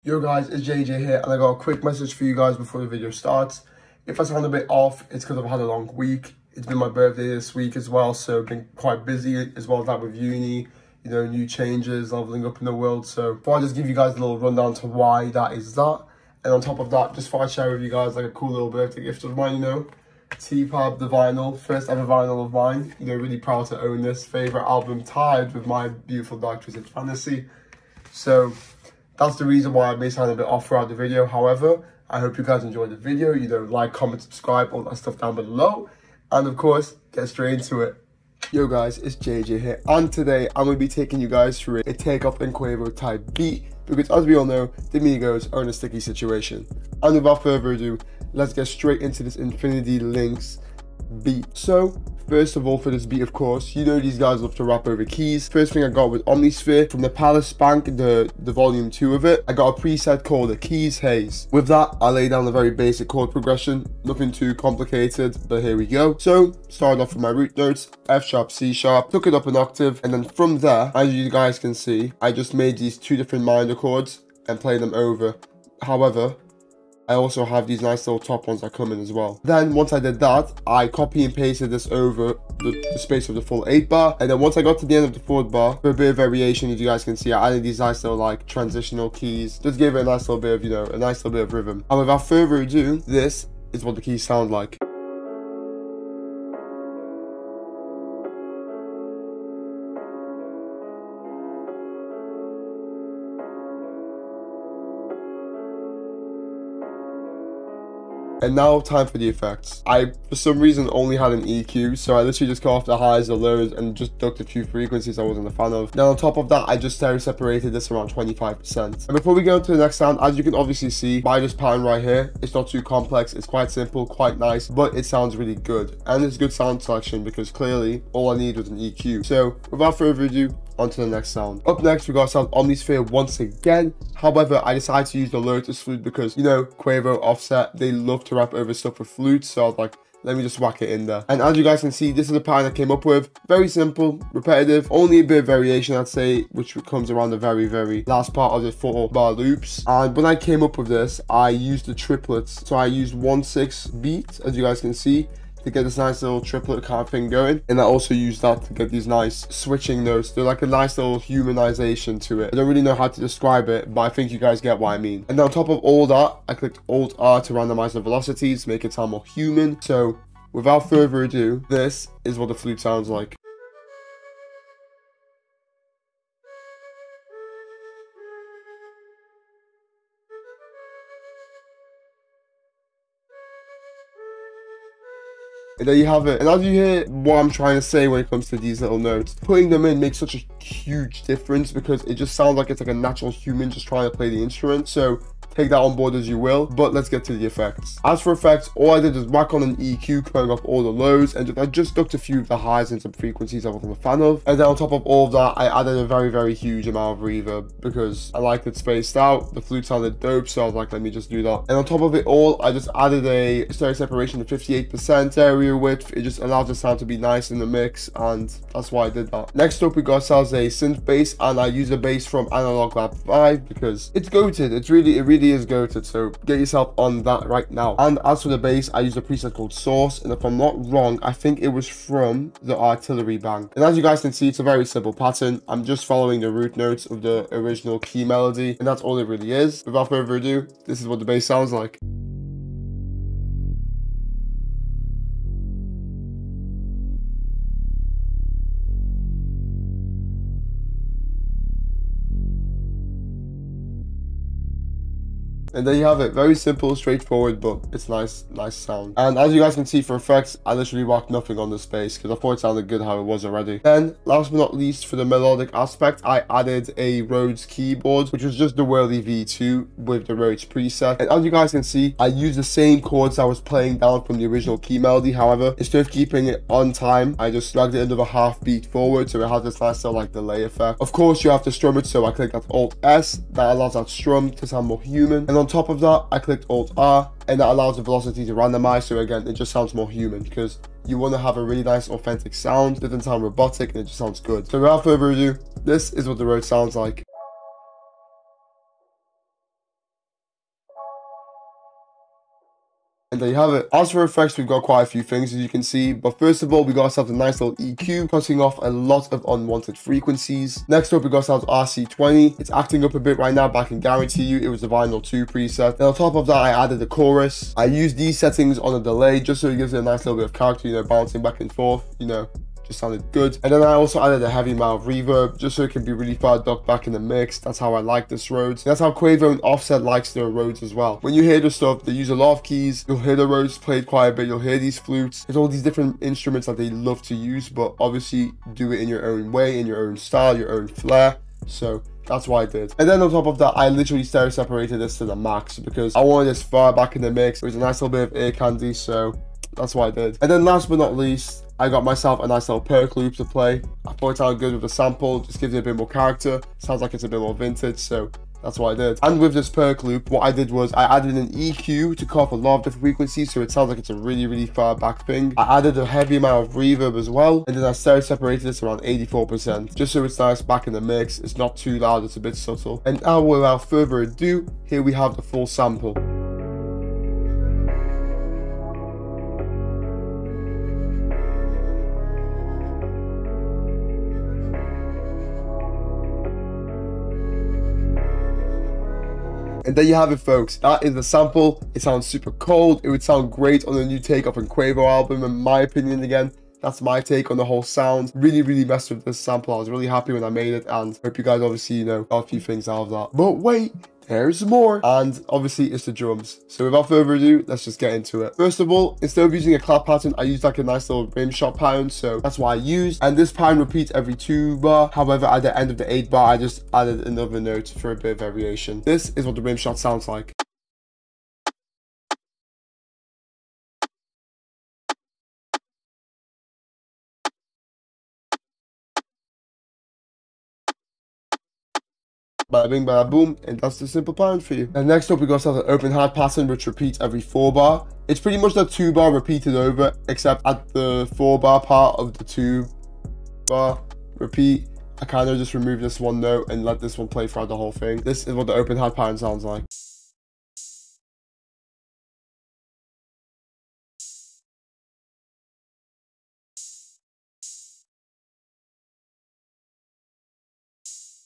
Yo guys, it's JJ here, and I got a quick message for you guys before the video starts. If I sound a bit off, it's because I've had a long week. It's been my birthday this week as well, so I've been quite busy as well as that with uni, you know, new changes, leveling up in the world. So before I just give you guys a little rundown to why that is that, and on top of that, just thought I'd share with you guys like a cool little birthday gift of mine, you know. TAKEOFF, the vinyl, first ever vinyl of mine. You know, really proud to own this favourite album, tied with my beautiful Dark Twisted Fantasy. So that's the reason why I may sound a bit off throughout the video. However, I hope you guys enjoyed the video. You know, like, comment, subscribe, all that stuff down below. And of course, get straight into it. Yo guys, it's JJ here. And today, I'm going to be taking you guys through a TAKEOFF and QUAVO type beat. Because as we all know, the Migos are in a sticky situation. And without further ado, let's get straight into this Infinity Links beat. So, first of all, for this beat, of course, you know these guys love to rap over keys. First thing I got was Omnisphere from the Palace Bank, the volume 2 of it. I got a preset called the Keys Haze. With that, I lay down a very basic chord progression, nothing too complicated, but here we go. So, started off with my root notes, F sharp, C sharp, took it up an octave, and then from there, as you guys can see, I just made these two different minor chords and played them over. However, I also have these nice little top ones that come in as well. Then once I did that, I copy and pasted this over the space of the full 8 bar. And then once I got to the end of the 4th bar, for a bit of variation, as you guys can see, I added these nice little like transitional keys. Just gave it a nice little bit of, you know, a nice little bit of rhythm. And without further ado, this is what the keys sound like. And now time for the effects. I, for some reason, only had an EQ, so I literally just cut off the highs, the lows, and just ducked a few frequencies I wasn't a fan of. Now on top of that, I just stereo separated this around 25%. And before we go into the next sound, as you can obviously see by this pattern right here, it's not too complex, it's quite simple, quite nice, but it sounds really good. And it's good sound selection because clearly all I need was an EQ. So without further ado, on to the next sound. Up next, we got ourselves Omnisphere once again. However, I decided to use the Lotus flute because, you know, QUAVO, Offset, they love to rap over stuff with flutes. So I was like, let me just whack it in there. And as you guys can see, this is the pattern I came up with. Very simple, repetitive, only a bit of variation, I'd say, which comes around the very last part of the 4-bar loops. And when I came up with this, I used the triplets. So I used 1/6 beat, as you guys can see, to get this nice little triplet kind of thing going, and I also use that to get these nice switching notes. They're like a nice little humanization to it. I don't really know how to describe it, but I think you guys get what I mean. And on top of all that, I clicked Alt R to randomize the velocities, make it sound more human. So without further ado, this is what the flute sounds like. And there you have it. And as you hear what I'm trying to say when it comes to these little notes, putting them in makes such a huge difference because it just sounds like it's like a natural human just trying to play the instrument. So take that on board as you will, but let's get to the effects. As for effects, all I did was whack on an EQ, cutting off all the lows, and I just ducked a few of the highs and some frequencies I wasn't a fan of. And then on top of all of that, I added a very huge amount of reverb because I liked it spaced out. The flute sounded dope, so I was like, let me just do that. And on top of it all, I just added a stereo separation to 58%, stereo width. It just allows the sound to be nice in the mix, and that's why I did that. Next up, we got ourselves a synth bass, and I use a bass from Analog Lab 5 because it's goated. It really is goated, so get yourself on that right now. And as for the bass, I used a preset called Source, and if I'm not wrong, I think it was from the Artillery Bank. And as you guys can see, it's a very simple pattern. I'm just following the root notes of the original key melody, and that's all it really is. Without further ado, this is what the bass sounds like. And there you have it. Very simple, straightforward, but it's nice sound. And as you guys can see for effects, I literally whacked nothing on the space because I thought it sounded good how it was already. Then, last but not least, for the melodic aspect, I added a Rhodes keyboard, which was just the Whirly V2 with the Rhodes preset. And as you guys can see, I used the same chords I was playing down from the original key melody. However, instead of keeping it on time, I just dragged it another half beat forward, so it has this nice little like delay effect. Of course, you have to strum it, so I clicked that Alt S. That allows that strum to sound more human. And on top of that, I clicked Alt R, and that allows the velocity to randomize, so again, it just sounds more human because you want to have a really nice authentic sound. It doesn't sound robotic, and it just sounds good. So without further ado, this is what the Rhodes sounds like. And there you have it. As for effects, we've got quite a few things, as you can see. But first of all, we got ourselves a nice little EQ, cutting off a lot of unwanted frequencies. Next up, we got ourselves RC20. It's acting up a bit right now, but I can guarantee you it was the Vinyl 2 preset. And on top of that, I added the chorus. I used these settings on a delay, just so it gives it a nice little bit of character, you know, bouncing back and forth, you know. Just sounded good. And then I also added a heavy amount of reverb, just so it can be really far ducked back in the mix. That's how I like this Rhodes. That's how QUAVO and Offset likes their Rhodes as well. When you hear the stuff, they use a lot of keys. You'll hear the Rhodes played quite a bit. You'll hear these flutes. There's all these different instruments that they love to use, but obviously do it in your own way, in your own style, your own flair. So that's what I did. And then on top of that, I literally stereo separated this to the max because I wanted this far back in the mix. It was a nice little bit of ear candy, so that's what I did. And then last but not least, I got myself a nice little perk loop to play. I thought it sounded good with the sample, just gives it a bit more character. Sounds like it's a bit more vintage, so that's what I did. And with this perk loop, what I did was I added an EQ to cut off a lot of different frequencies, so it sounds like it's a really, really far back thing. I added a heavy amount of reverb as well, and then I stereo separated this around 84%, just so it's nice back in the mix. It's not too loud, it's a bit subtle. And now without further ado, here we have the full sample. And there you have it, folks. That is the sample. It sounds super cold. It would sound great on the new TAKEOFF and QUAVO album, in my opinion. Again, that's my take on the whole sound. Really, really messed with this sample. I was really happy when I made it, and hope you guys obviously, you know, got a few things out of that. But wait, there's more. And obviously it's the drums. So without further ado, let's just get into it. First of all, instead of using a clap pattern, I used like a nice little rim shot pattern. So that's what I used. And this pattern repeats every 2 bar. However, at the end of the 8 bar, I just added another note for a bit of variation. This is what the rim shot sounds like. Bada bing, bada boom, and that's the simple pattern for you. And next up, we got ourselves an open hat pattern, which repeats every 4 bar. It's pretty much the 2 bar repeated over, except at the 4 bar part of the 2 bar repeat, I kind of just remove this one note and let this one play throughout the whole thing. This is what the open hat pattern sounds like.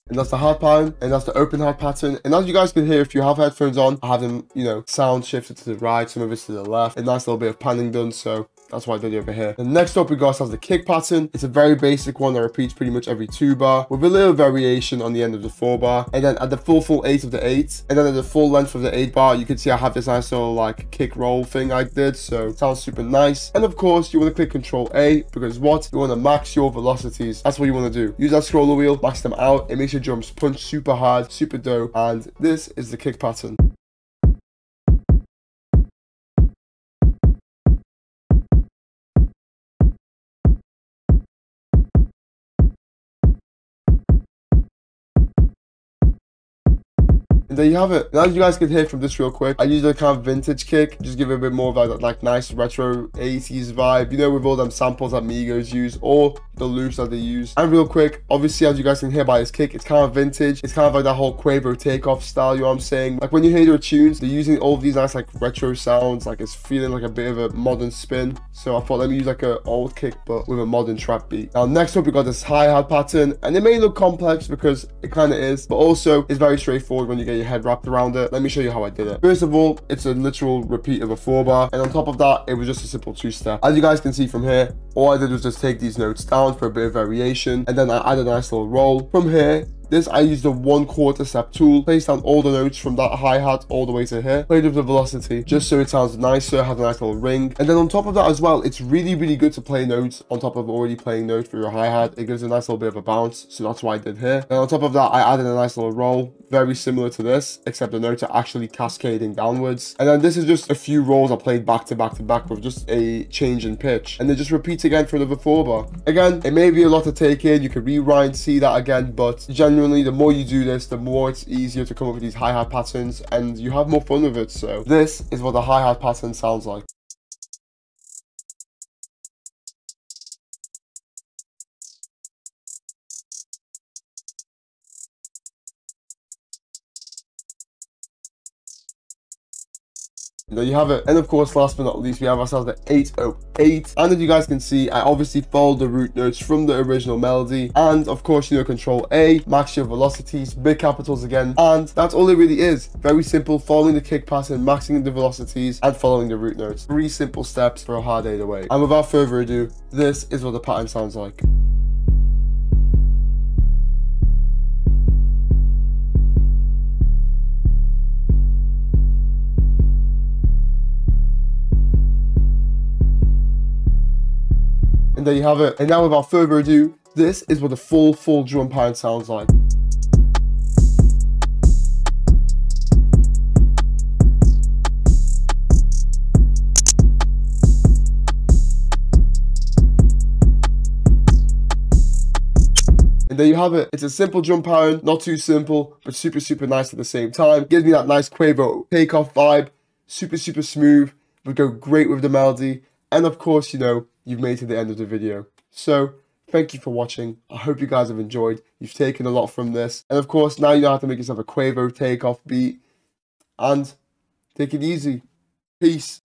And that's the hard pattern, and that's the open hard pattern. And as you guys can hear, if you have headphones on, I have them, you know, sound shifted to the right, some of it's to the left, a nice little bit of panning done, so that's what I did over here. And next up, we got ourselves the kick pattern. It's a very basic one that repeats pretty much every 2 bar, with a little variation on the end of the 4 bar. And then at the full 8 of the 8, and then at the full length of the 8 bar, you can see I have this nice little like kick roll thing I did, so it sounds super nice. And of course, you want to click Control A, because what? You want to max your velocities. That's what you want to do. Use that scroller wheel, max them out. It makes your drums punch super hard, super dope. And this is the kick pattern. And there you have it. Now you guys can hear from this real quick, I used a kind of vintage kick, just give it a bit more of that like nice retro 80s vibe, you know, with all them samples that Migos use or the loops that they use. And real quick, obviously as you guys can hear by his kick, it's kind of vintage. It's kind of like that whole QUAVO TAKEOFF style, you know what I'm saying? Like when you hear their tunes, they're using all of these nice like retro sounds, like it's feeling like a bit of a modern spin. So I thought let me use like an old kick but with a modern trap beat. Now next up we got this hi-hat pattern, and it may look complex because it kind of is, but also it's very straightforward when you get your head wrapped around it. Let me show you how I did it. First of all, it's a literal repeat of a 4 bar, and on top of that, it was just a simple 2-step. As you guys can see from here, all I did was just take these notes down for a bit of variation, and then I added a nice little roll. From here, this I used the 1/4 step tool, placed down all the notes from that hi-hat all the way to here, played with the velocity, just so it sounds nicer, has a nice little ring. And then on top of that as well, it's really, really good to play notes on top of already playing notes for your hi-hat. It gives a nice little bit of a bounce, so that's what I did here. And on top of that, I added a nice little roll, very similar to this, except the notes are actually cascading downwards. And then this is just a few rolls I played back to back to back with just a change in pitch. And then just repeats again for another 4 bar. Again, it may be a lot to take in, you can rewind, see that again, but genuinely, the more you do this, the more it's easier to come up with these hi-hat patterns, and you have more fun with it. So this is what the hi-hat pattern sounds like. And there you have it. And of course, last but not least, we have ourselves the 808. And as you guys can see, I obviously followed the root notes from the original melody. And of course, you know, Control A, max your velocities, big capitals again. And that's all it really is. Very simple, following the kick pattern, maxing the velocities, and following the root notes. 3 simple steps for a hard 808. And without further ado, this is what the pattern sounds like. And there you have it. And now without further ado, this is what the full drum pattern sounds like. And there you have it. It's a simple drum pattern, not too simple, but super nice at the same time. Gives me that nice QUAVO takeoff vibe, super smooth, would go great with the melody. And of course, you know, you've made it to the end of the video. So, thank you for watching. I hope you guys have enjoyed. You've taken a lot from this. And of course, now you know how to make yourself a QUAVO takeoff beat. And take it easy. Peace.